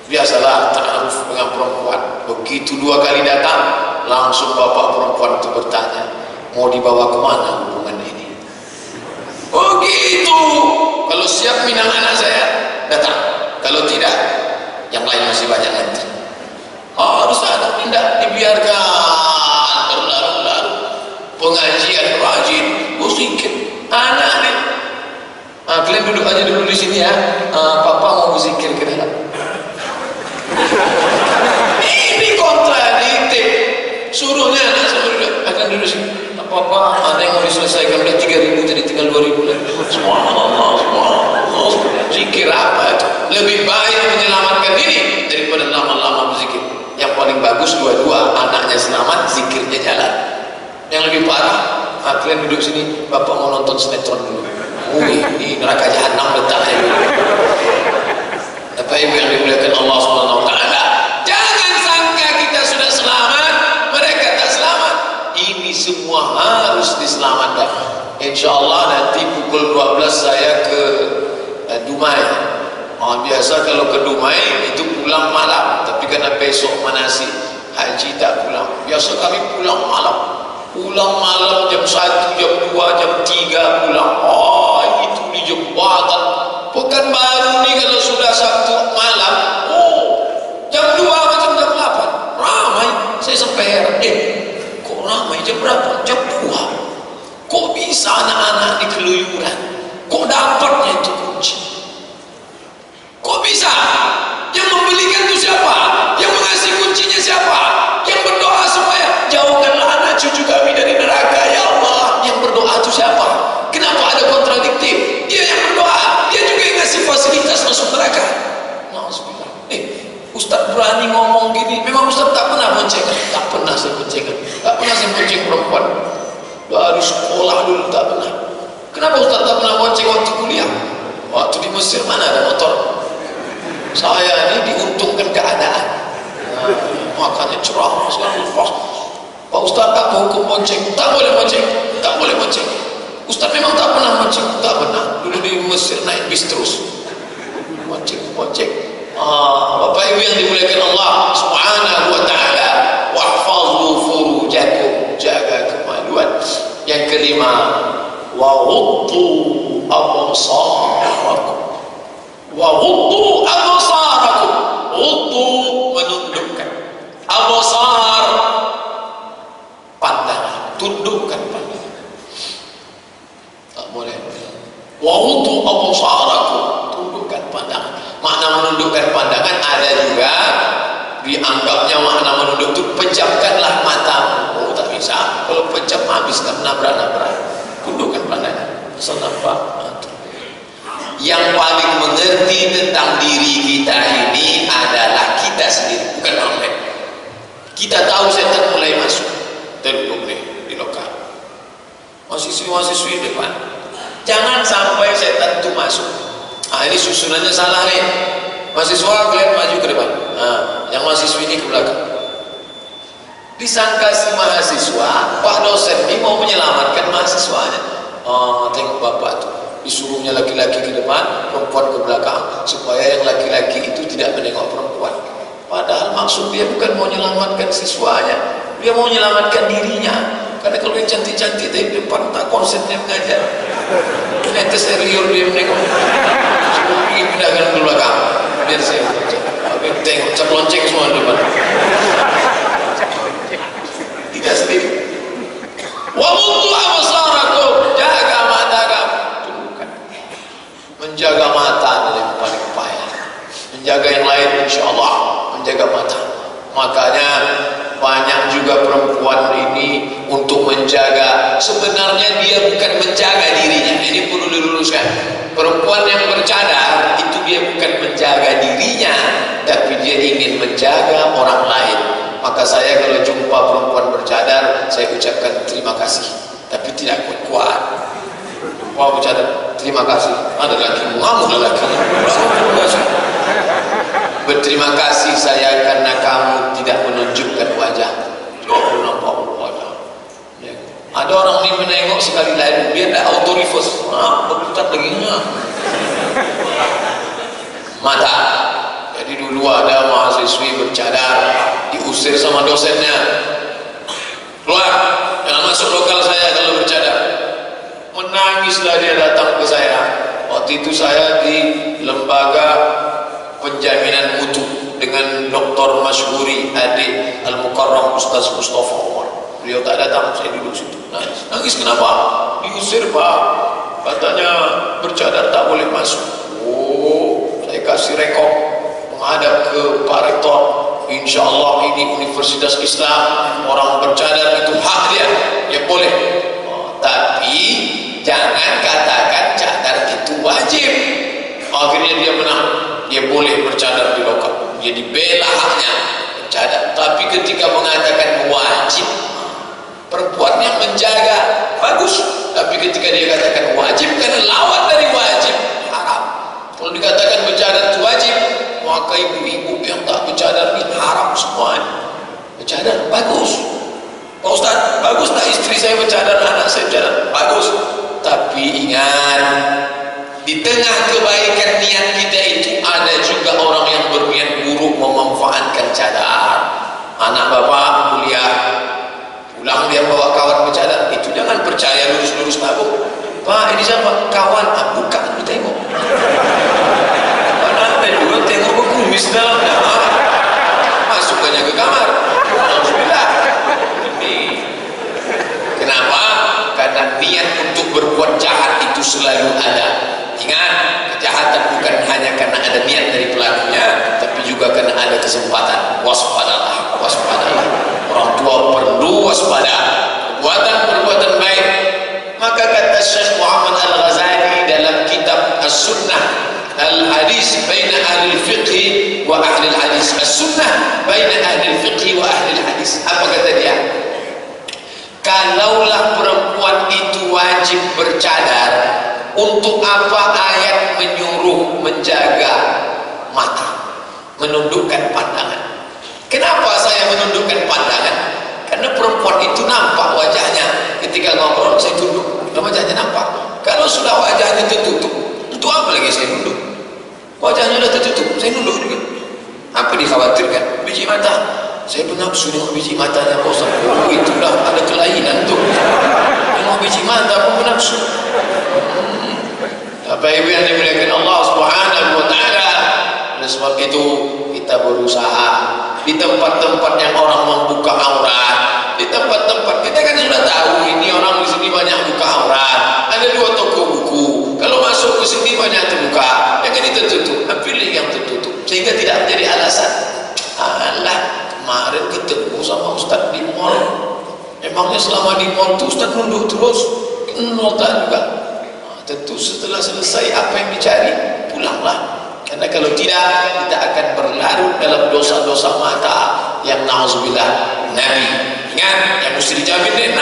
biasalah ta'aruf dengan perempuan. Begitu 2 kali datang, langsung bapak perempuan itu bertanya, mau dibawa kemana hubungan ini? Oh gitu. Kalau siap minang anak saya, datang. Kalau tidak, yang lain masih banyak nanti. Harus ada, tidak dibiarkan berlalu-lalu. Pengajian rajin, sedikit anak nih. Kalian duduk aja dulu di sini ya. Papa mau berzikir ke dalam. Ini kontradiktif. Suruhnya anak suruh akan duduk sini. Papa, ada yang mau diselesaikan udah 3.000 jadi tinggal 2.000 lagi. Subhanallah, subhanallah. Zikir apa itu? Lebih baik menyelamatkan diri daripada lama-lama berzikir. Yang paling bagus dua-dua, anaknya selamat, zikirnya jalan. Yang lebih parah, kalian duduk sini, bapak mau nonton sinetron dulu. Di neraka jahanam letaknya. Apa ibu yang dimuliakan Allah Subhanahu wa taala? Jangan sangka kita sudah selamat, mereka tak selamat. Ini semua harus diselamatkan. Insyaallah nanti pukul 12 saya ke Dumai. Biasa kalau ke Dumai itu pulang malam, tapi karena besok manasik haji tak pulang. Biasa kami pulang malam. Pulang malam jam 1, jam 2, jam 3 pulang. Itu di jembatan Pekanbaru nih kalau sudah Sabtu malam. Jam 2 macam jam 8 ramai. Saya sampai heran, kok ramai jam berapa? Jam 2. Kok bisa anak-anak di keluyuran? Kok dapatnya itu kunci? Kok bisa? Yang membelikan itu siapa? Yang mengasih kuncinya siapa? Yang berdoa supaya jauhkanlah anak cucu kami dari neraka, ya Allah. Yang berdoa itu siapa? Kenapa ada kontradiktif? Dia yang berdoa, dia juga yang ngasih fasilitas masuk neraka. Nauzubillah. Ustaz berani ngomong gini. Memang Ustaz tak pernah bonceng? Tak pernah saya bonceng. Tak pernah saya bonceng perempuan. Dari sekolah dulu tak pernah. Kenapa Ustaz tak pernah bonceng waktu kuliah? Waktu di Mesir mana ada motor? Saya ini diuntungkan keadaan. Makanya ceramah sekarang lepas. Pak Ustaz, apa hukum bonceng? Tak boleh bonceng. Tak boleh bonceng. Ustaz memang tak pernah bonceng. Tak pernah. Dulu di Mesir naik bis terus. Bonceng. Bapak Ibu yang dimuliakan Allah Subhanahu wa taala, wahfazu furujakum, jaga kemaluan. Yang kelima, wa ghuddu absarakum. Wa ghuddu absarakum. Ghuddu menundukkan. Absar pandangan, tundukkan pandangan. Tak boleh. Wa ghuddu absarakum, tundukkan pandangan. Makna menundukkan pandangan ada juga dianggapnya makna menunduk itu pejamkanlah matamu. Tak bisa. Kalau pejam habis tak nabrak-nabrak. Tundukkan pandangan. Asal nampak. Yang paling mengerti tentang diri kita ini adalah kita sendiri, bukan orang lain. Kita tahu setan mulai masuk. Terduduk di lokal. Mahasiswi depan. Jangan sampai setan itu masuk. Ini susunannya salah nih. Mahasiswa kalian maju ke depan. Yang mahasiswi ini ke belakang. Disangka si mahasiswa, Pak dosen ini mau menyelamatkan mahasiswanya. Tengok bapak tuh, disuruhnya laki-laki ke depan, perempuan ke belakang, supaya yang laki-laki itu tidak menengok perempuan. Padahal maksud dia bukan mau menyelamatkan siswanya, dia mau menyelamatkan dirinya. Karena kalau yang cantik-cantik dari depan tak konsennya mengajar. Ternyata serius dia menengok. Pergi pindahkan ke belakang biar saya tengok cap lonceng semua di depan. Tidak sendiri. Wa ghuddu absarakum, jaga mata kamu. Tundukkan. Menjaga mata adalah yang paling payah. Menjaga yang lain insyaallah, menjaga mata. Makanya banyak juga perempuan ini untuk menjaga, sebenarnya dia bukan menjaga dirinya. Ini perlu diluruskan. Perempuan yang bercadar itu dia bukan menjaga dirinya, tapi dia ingin menjaga orang lain. Maka saya kalau jumpa perempuan bercadar, saya ucapkan terima kasih, tapi tidak kuat. Jumpa bercadar, terima kasih. Ada laki mengamuk lelaki. Berterima kasih saya karena kamu tidak menunjukkan wajah. Nampak wajah. Ada orang ini menengok sekali lagi, dia tidak auto reverse. Berputar lagi. Mata. Jadi dulu ada mahasiswi bercadar, diusir sama dosennya, keluar, jangan masuk lokal saya kalau bercadar. Menangislah dia datang ke saya. Waktu itu saya di lembaga penjaminan mutu dengan Dr. Masyhuri adik Al-Mukarram Ustaz Mustafa Umar. Beliau tak datang, saya duduk situ. Nangis kenapa? Diusir Pak, katanya bercadar tak boleh masuk. Oh, saya kasih rekod menghadap ke Pak Rektor. Insya Allah ini Universitas Islam, orang bercadar itu hak dia, dia boleh. Tapi jangan katakan cadar itu wajib. Akhirnya dia menang, dia boleh bercadar di lokal, dia dibela haknya bercadar. Tapi ketika mengatakan wajib, perempuan yang menjaga bagus. Tapi ketika dia katakan wajib, karena lawan dari wajib haram. Kalau dikatakan bercadar itu wajib, maka ibu-ibu yang tak bercadar ini haram semuanya. Bercadar bagus. Pak Ustaz, bagus tak istri saya bercadar, anak saya bercadar? Bagus. Tapi ingat, di tengah kebaikan niat kita itu ada juga orang yang berniat buruk memanfaatkan cadar. Anak bapak kuliah, pulang dia bawa kawan bercadar, itu jangan percaya lurus-lurus tabung. Pak, ini siapa? Kawan. Buka, lu tengok. Mana ada juga tengok berkumis dalamnya. Masukkannya ke kamar. Alhamdulillah. Kenapa? Karena niat untuk berbuat jahat itu selalu ada. Ingat, kejahatan bukan hanya karena ada niat dari pelakunya, tapi juga karena ada kesempatan. Waspadalah, waspadalah. Orang tua perlu waspada. Perbuatan baik. Maka kata Syekh Muhammad Al-Ghazali dalam kitab As-Sunnah Al-Hadis baina ahli fiqh wa ahli hadis. As-Sunnah baina ahli fiqh wa ahli hadis. Apa kata dia? Kalaulah perempuan itu wajib bercadar, untuk apa ayat menyuruh menjaga mata, menundukkan pandangan? Kenapa saya menundukkan pandangan? Karena perempuan itu nampak wajahnya. Ketika ngobrol saya tunduk, wajahnya nampak. Kalau sudah wajahnya tertutup, untuk apa lagi saya nunduk? Wajahnya sudah tertutup, saya nunduk juga. Apa dikhawatirkan? Biji mata. Saya bernafsu dengan biji matanya Pak Ustaz. Oh, itulah ada kelainan tuh. Tengok biji mata pun bernafsu. Apa ibu yang dimuliakan Allah Subhanahu wa taala. Oleh sebab itu kita berusaha di tempat-tempat yang orang membuka aurat, di tempat-tempat kita kan sudah tahu ini orang di sini banyak buka aurat. Ada 2 toko buku. Kalau masuk ke sini banyak terbuka. Yang ini tertutup, pilih yang tertutup sehingga tidak menjadi alasan. Alah, kemarin ketemu sama Ustaz di mall. Emangnya selama di mall itu Ustaz nunduk terus? Nota juga. Tentu setelah selesai apa yang dicari, pulanglah. Karena kalau tidak, kita akan berlarut dalam dosa-dosa mata yang na'udzubillah. Nabi ingat, yang mesti dijamin deh.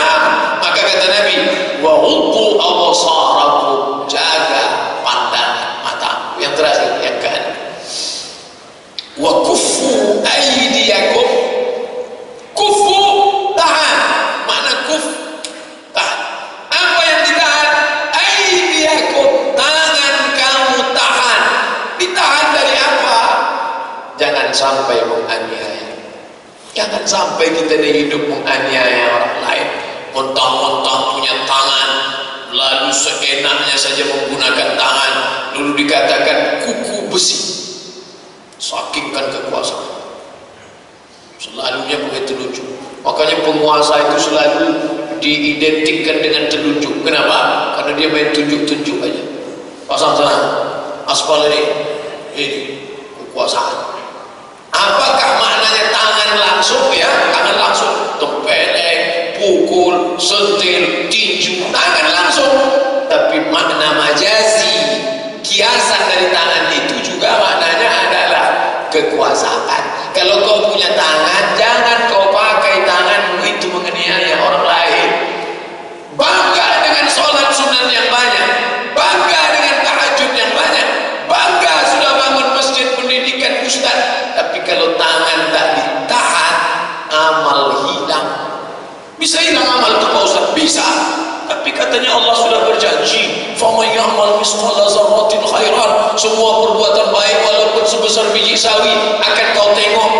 Maka kata Nabi, wa ghuddu absarakum, jaga pandangan mata. Yang terakhir, yang keenam, wa kuffu aydiyakum. Kuffu, tahan. Mana kuf? Tahan. Apa yang ditahan? Aydiyakum, tangan kamu tahan. Ditahan dari apa? Jangan sampai menganiaya. Jangan sampai kita di hidup menganiaya orang lain. Mentang-mentang punya tangan, lalu seenaknya saja menggunakan tangan. Dulu dikatakan kuku besi. Sakingkan kekuasaan. Selalunya pakai telunjuk. Makanya penguasa itu selalu diidentikan dengan telunjuk. Kenapa? Karena dia main tunjuk-tunjuk aja. Pasang sana, aspal ini kekuasaan. Apakah maknanya tangan langsung ya? Tangan langsung, tempeleng, pukul, sentil, tinju, tangan langsung. Tapi makna majazi, kiasan dari tangan itu juga maknanya adalah kekuasaan. Kalau kau punya tangan, jangan kau pakai tanganmu itu menganiaya orang lain. Bangga dengan sholat sunat yang banyak, bangga dengan tahajud yang banyak, bangga sudah bangun masjid pendidikan ustaz. Tapi kalau tangan tak ditahan, amal hilang. Bisa hilang amal itu Pak Ustaz? Bisa. Tapi katanya Allah sudah berjanji, faman ya'mal misqala dzarratin khairan, semua perbuatan baik walaupun sebesar biji sawi akan kau tengok.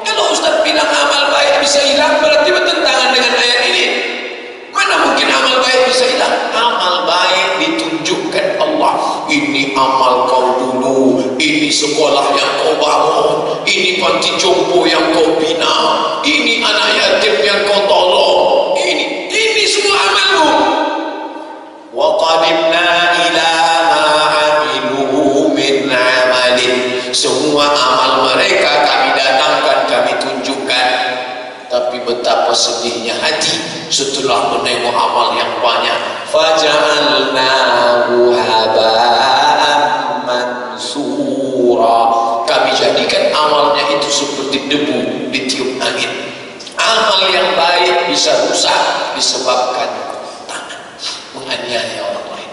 Kalau Ustaz bilang amal baik bisa hilang, berarti bertentangan dengan ayat ini. Mana mungkin amal baik bisa hilang? Amal baik ditunjukkan Allah. Ini amal kau dulu, ini sekolah yang kau bangun, ini panti jompo yang kau bina, ini anak yatim yang kau tolong, ini semua amalmu. Wa qadimna ila ma amilu min amalin. Semua amal mereka kami datangkan, kami tunjukkan. Tapi betapa sedihnya hati setelah menengok amal yang banyak. Faja'alnahu haba'an mansura. Kami jadikan amalnya itu seperti debu ditiup angin. Amal yang baik bisa rusak disebabkan tangan menganiaya orang lain,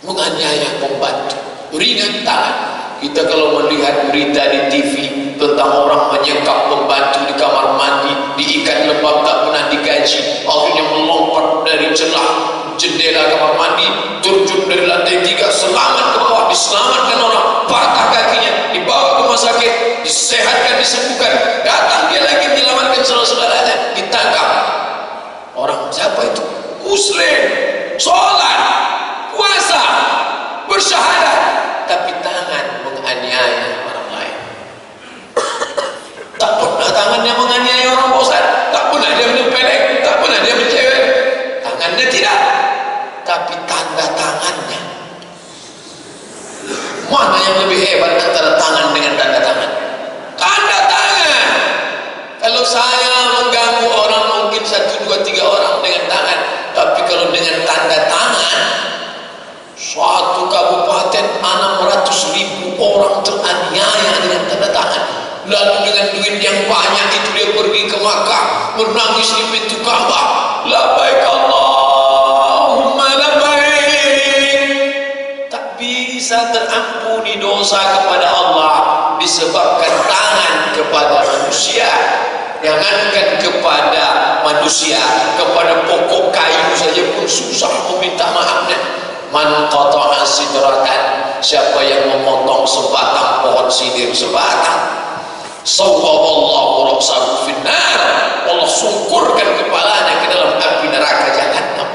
menganiaya pembantu, ringan tangan. Kita kalau melihat berita di TV tentang orang menyekap pembantu di kamar mandi, diikat lebam tak pernah digaji, akhirnya melompat dari celah jendela kamar mandi, terjun dari lantai 3, selamat ke bawah, diselamatkan orang, patah kakinya, dibawa ke rumah sakit, disehatkan, disembuhkan, datang dia lagi menyelamatkan saudara-saudaranya, ditangkap. Orang siapa itu? Muslim, sholat, puasa, bersyahadat, tapi tangan menganiaya orang lain. Tak pernah tangannya menganiaya orang bosan, tak pernah dia menyepelek, tak pernah dia mencewek. Tangannya tidak, tapi tanda tangannya. Mana yang lebih hebat antara tangan dengan tanda tangan? Tanda tangan. Kalau saya mengganggu orang mungkin 1, 2, 3 orang dengan tangan, tapi kalau dengan tanda tangan, suatu kabupaten 600.000 orang teraniaya dengan tanda tangan. Lalu dengan duit yang banyak itu dia pergi ke Makkah, menangis di pintu Ka'bah, labbaik Allahumma labbaik. Tak bisa terampuni dosa kepada Allah disebabkan tangan kepada manusia. Jangankan kepada manusia, kepada pokok kayu saja pun susah meminta maafnya. Man qata'a sidratan, siapa yang memotong sebatang pohon sidir sebatang, sawwaballahu ra'sahu finnar, Allah sungkurkan kepalanya ke dalam api neraka jahannam.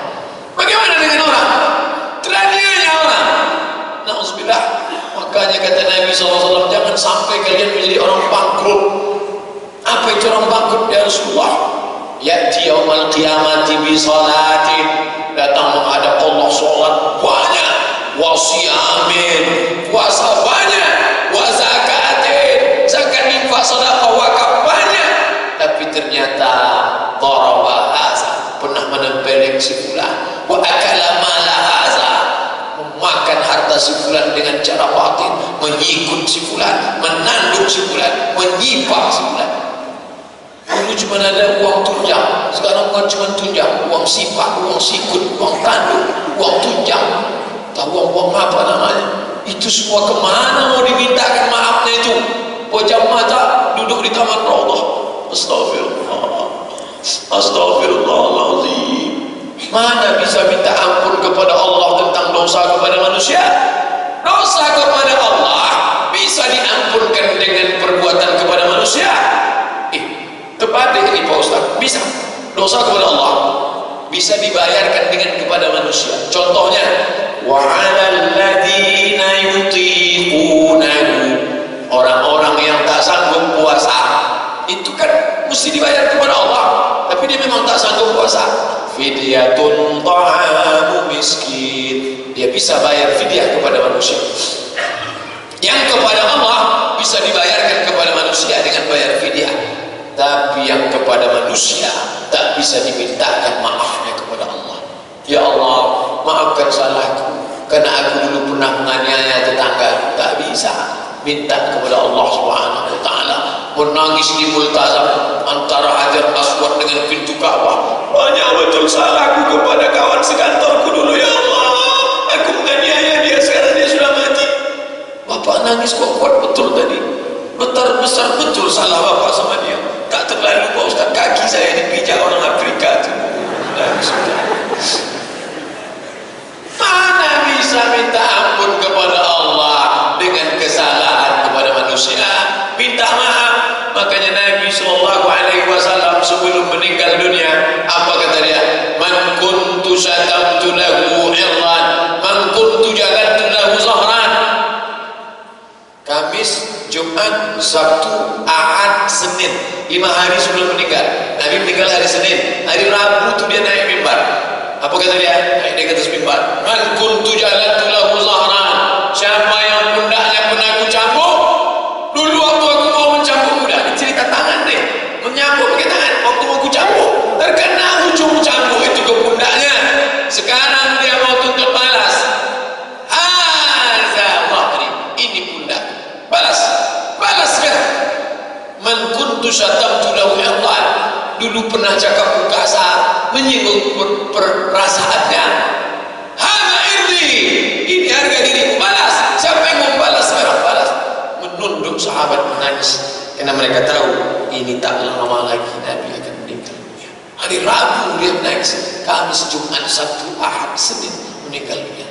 Bagaimana dengan orang? Teraniaya orang. Nauzubillah. Makanya kata Nabi SAW, jangan sampai kalian menjadi orang bangkrut. Apa itu orang bangkrut ya Rasulullah? Ya'ti yaumal qiyamati bi salatin, datang menghadap Allah sholat banyak, wasiyamin, puasa banyak, wa zakatin, zakat infak sedekah wakaf banyak, tapi ternyata daraba haza, pernah menempeleng si fulan, wa akala mala haza, memakan harta si fulan dengan cara batin, menyikut si fulan, menanduk si fulan, menyipak si fulan. Dulu cuma ada uang tunjang, sekarang bukan cuma tunjang, uang sipak, uang sikut, uang tanduk, uang tunjang, tahu uang apa namanya? Itu semua kemana mau dimintakan maafnya itu? Pejam mata, duduk di taman Raudhah, astagfirullah, astagfirullahaladzim. Mana bisa minta ampun kepada Allah tentang dosa kepada manusia? Dosa kepada Allah bisa diampunkan dengan perbuatan kepada manusia. Terbalik ini Pak Ustaz, bisa. Dosa kepada Allah bisa dibayarkan dengan kepada manusia. Contohnya, wa 'alal ladzina yutiqunahu, orang-orang yang tak sanggup puasa, itu kan mesti dibayar kepada Allah, tapi dia memang tak sanggup puasa. Fidyatun ta'amu miskin, dia bisa bayar fidyah kepada manusia. Yang kepada Allah bisa dibayarkan kepada manusia dengan bayar fidyah. Tapi yang kepada manusia tak bisa dimintakan maafnya kepada Allah. Ya Allah, maafkan salahku, karena aku dulu pernah menganiaya tetangga. Tak bisa minta kepada Allah Subhanahu wa taala. Menangis di multazam antara Hajar Aswad dengan pintu Ka'bah. Banyak betul salahku kepada kawan sekantorku dulu, ya Allah. Aku menganiaya dia, sekarang dia sudah mati. Bapak nangis kuat betul tadi. Besar betul salah bapak sama dia. Tak terlalu Pak Ustaz, kaki saya dipijak orang Afrika itu. Mana bisa minta ampun kepada Allah dengan kesalahan kepada manusia? Minta maaf. Makanya Nabi SAW 5 hari sebelum meninggal. Nabi meninggal hari Senin, hari Rabu itu dia naik mimbar. Apa kata dia? Naik di atas mimbar. Man kuntu jalantu lahu zahran. Siapa yang pundaknya pernah aku cambuk, dulu waktu aku mau mencambuk budak, ini cerita tangan deh, menyambuk pakai tangan, waktu mau aku cambuk, terkena ujung cambuk itu ke pundaknya. Sekarang dia mau tuntut balas. Hadza dhahri, ini pundak. Balas sekarang. Man kuntu syatamtu lahu irdan, dulu pernah cakap kasar, menyinggung perasaannya. Hadza irdi, ini harga diriku, balas. Siapa yang mau balas sekarang? Balas. Menunduk sahabat menangis karena mereka tahu ini tak lama lagi Nabi akan meninggal. Hari Rabu dia menangis, Kamis, Jumat, Sabtu, Ahad, Senin meninggal dunia.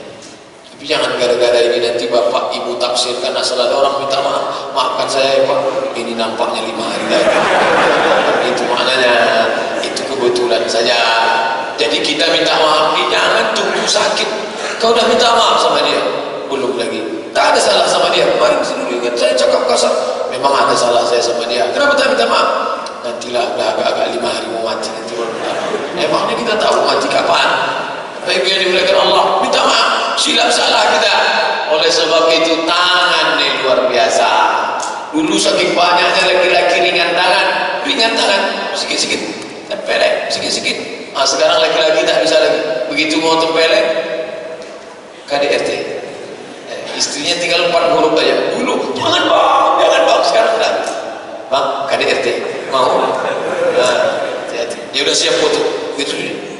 Tapi jangan gara-gara ini nanti bapak ibu tafsirkan asal ada orang minta maaf, maafkan saya ya Pak, ini nampaknya 5 hari lagi. Itu maknanya, itu kebetulan saja. Jadi kita minta maaf ini jangan tunggu sakit. Kau udah minta maaf sama dia? Belum lagi. Tak ada salah sama dia. Kemarin dulu ingat saya cakap kasar. Memang ada salah saya sama dia. Kenapa tak minta maaf? Nantilah udah agak-agak 5 hari mau mati nanti baru minta maaf. Emangnya kita tahu mati kapan? Baik yang dimuliakan Allah, minta maaf. Silap salah kita. Oleh sebab itu tangan ini luar biasa. Dulu saking banyaknya laki-laki ringan tangan, sikit-sikit, tempelek, sikit-sikit. Nah, sekarang laki-laki tak bisa lagi. Begitu mau tempelek, KDRT. Istrinya tinggal 4 huruf aja. Dulu jangan bang, sekarang dah. Bang, KDRT mau? Nah, dia udah siap foto. Gitu.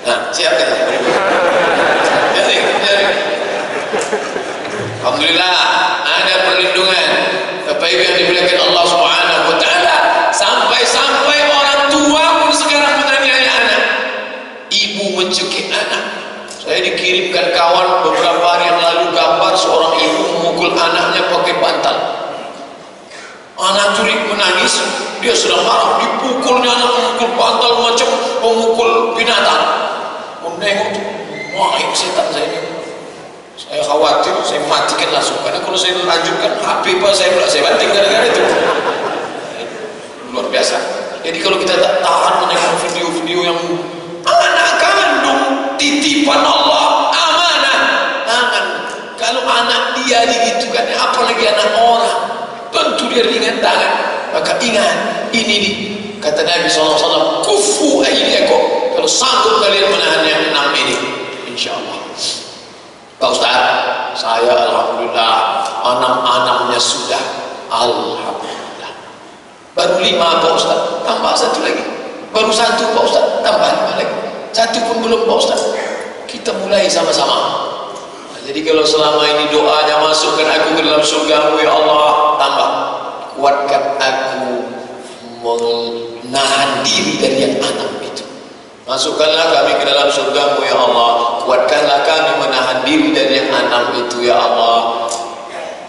Nah, siap kan? Jadi. Alhamdulillah ada perlindungan. Bapak Ibu yang dimuliakan Allah Subhanahu wa taala, sampai orang tua pun sekarang menganiaya anak. Ibu mencekik anak. Saya dikirimkan kawan beberapa hari yang lalu gambar seorang ibu memukul anaknya pakai bantal. Anak tulik menangis, dia sedang marah, dipukulnya anak memukul bantal macam memukul binatang. Menengok tu, wah ini setan saya ini. Saya khawatir, saya matikan langsung. Karena kalau saya lanjutkan HP pak saya banting gara-gara itu. Luar biasa. Jadi kalau kita tak tahan menengok video-video yang anak kandung titipan Allah, amanah, tangan. Kalau anak dia digitukan, apalagi anak orang, tentu dia ringan tangan. Maka ingat, ini kata Nabi SAW, kufu aydiyakum, kalau sanggup kalian menahan yang 6 ini, insyaAllah. Pak Ustaz, saya alhamdulillah 6 sudah, alhamdulillah. Baru 5 Pak Ustaz, tambah 1 lagi. Baru 1 Pak Ustaz, tambah 5 lagi. 1 pun belum Pak Ustaz. Kita mulai sama-sama. Nah, jadi kalau selama ini doanya masukkan aku ke dalam surgamu ya Allah, tambah. Kuatkan aku menahan diri dari yang 6 itu. Masukkanlah kami ke dalam surgamu ya Allah. Kuatkanlah kami menahan diri dari yang 6 itu ya Allah.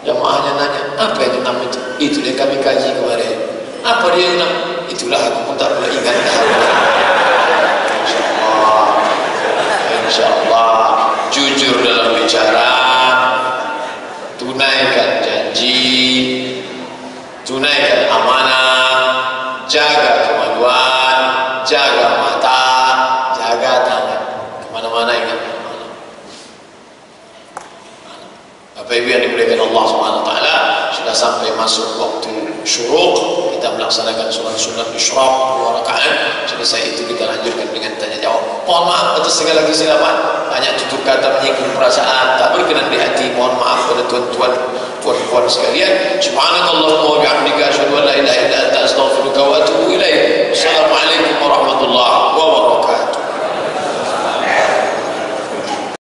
Jamaahnya nanya, apa yang 6 itu? Itu yang kami kaji kemarin. Apa dia yang 6? Itulah aku pun tak boleh ingat. InsyaAllah jujur dalam bicara, tunaikan janji, tunaikan amanah, jaga kemaluan, jaga mata, jaga tangan. Kemana-mana ingat amanah. Bapak Ibu yang dimuliakan Allah SWT, sudah sampai masuk waktu syuruk. Kita melaksanakan sunat isyraq 2 rakaat. Selesai itu kita lanjutkan dengan tanya jawab. Mohon maaf atas segala kesilapan, banyak tutur kata menyinggung perasaan tak berkenan di hati. Mohon maaf pada tuan-tuan, puan-puan sekalian. Subhanakallahumma wa bihamdika asyhadu an la ilaha illa anta astaghfiruka wa atubu ilaik. Wassalamualaikum warahmatullahi